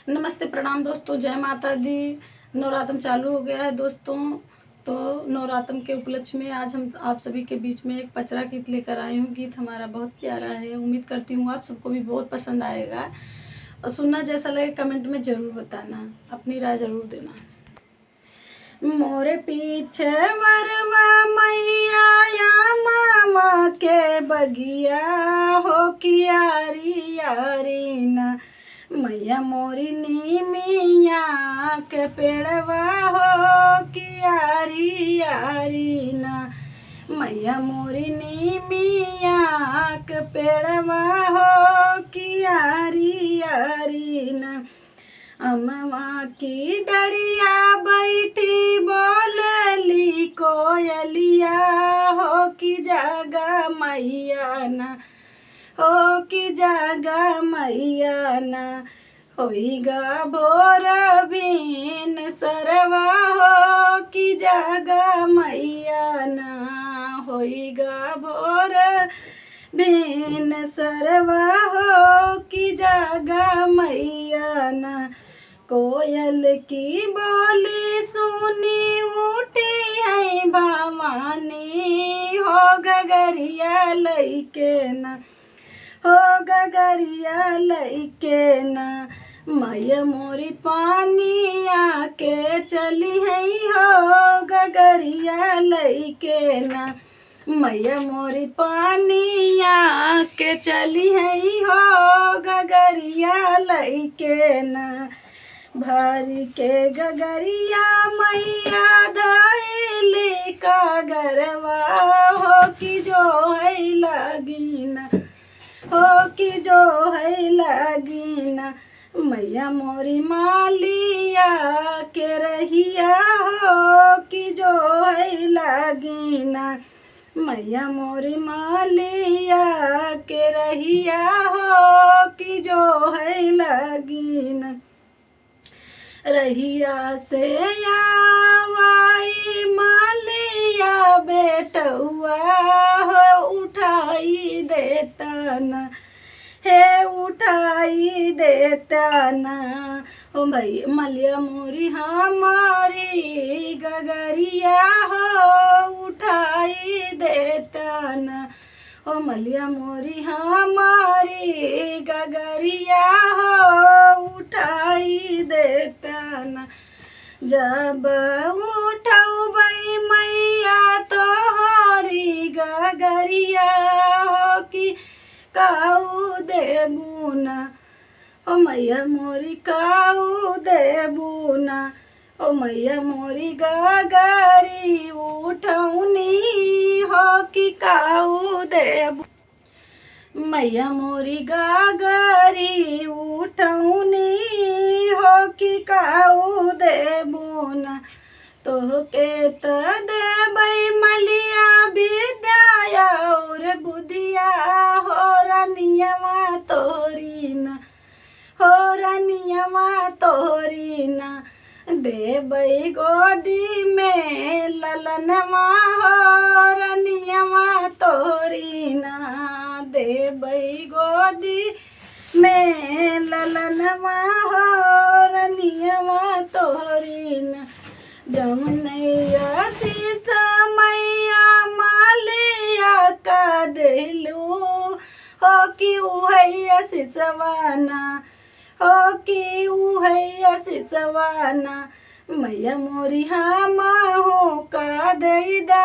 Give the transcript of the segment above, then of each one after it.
नमस्ते प्रणाम दोस्तों, जय माता दी। नवरात्र चालू हो गया है दोस्तों। तो नवरात्र के उपलक्ष्य में आज हम आप सभी के बीच में एक पचरा गीत लेकर आई हूँ। गीत हमारा बहुत प्यारा है, उम्मीद करती हूँ आप सबको भी बहुत पसंद आएगा। और सुनना जैसा लगे कमेंट में ज़रूर बताना, अपनी राय ज़रूर देना। मोरे पीछे मरवा मैया या मामा के बगिया हो कियारी यारी ना, मैया मोरी नीमिया के पेड़वा हो कियारी यारी ना, मैया मोरी नीमिया के पेड़वा हो कियारी यारी ना। अम्मा की डरिया बैठी बोलली कोयलिया हो कि जागा मैया ना, हो कि जागा मैया ना, होइगा भोर बीन सरवा हो कि जागा मैया ना, होइगा भोर बीन सरवा हो कि जागा मैया ना। कोयल की बोली सुनी उठी है भवानी हो गगरिया लइके ना, हो गगरिया लइके ना, मैया मोरी पानिया के चली है हो गगरिया लइके ना, मैया मोरी पानिया के चली है हो गगरिया लइके ना। भारी के गगरिया मैया धैली का गरवा हो कि जो है लगीना, हो कि जो है लगीना, मैया मोरी मालिया के रहिया हो कि जो है लगीना, मैया मोरी मालिया के रहिया हो कि जो है लगीना। रहिया से आवाई मालिया बेटुआ हो उठाई देता ना, हे उठाई देता ना, ओ भाई मलिया मोरी हमारी गगरिया हो उठाई देता ना, ओ मलिया मोरी हमारी गगरिया हो उठाई देता ना। जब उठौबै मैया तोहरी गगरिया हो कि काऊ देबू ना, ओ मैया मोरी काऊ देबू ना, ओ मैया मोरी गगरी उठौनी हो कि काऊ देबू, मैया मोरी गगरी उठौनी हो कि काऊ देबू ना। तोहके त देबै मलिया विद्या और बुधिया हो रनियवा तोरी ना, हो रनियवा तोरी ना, देबै गोदी में ललनवा हो रनियवा तोरी ना, देबै गोदी में ललनवा हो रनियवा तोरी ना। जमुनैया शीस मैया मालिया का दिलू हो कि उहैया सिसवाना, हो कि उहैया सिसवाना, मैया मोरी हमहू का दैदा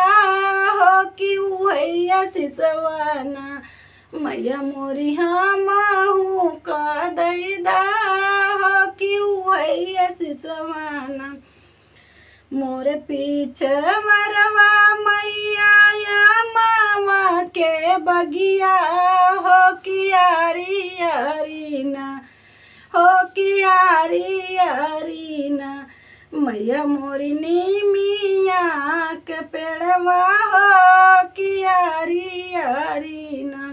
हो कि उहैया सिसवाना, मैया मोरी हमहू का दैदा हो कि उहैया सिसवाना। मोरे पीछे मरवा मैया या मामा के बगिया हो कियारी यारी ना, हो कियारी यारी ना, मैया मोरी नीमिया के पेड़वा हो कियारी यारी ना।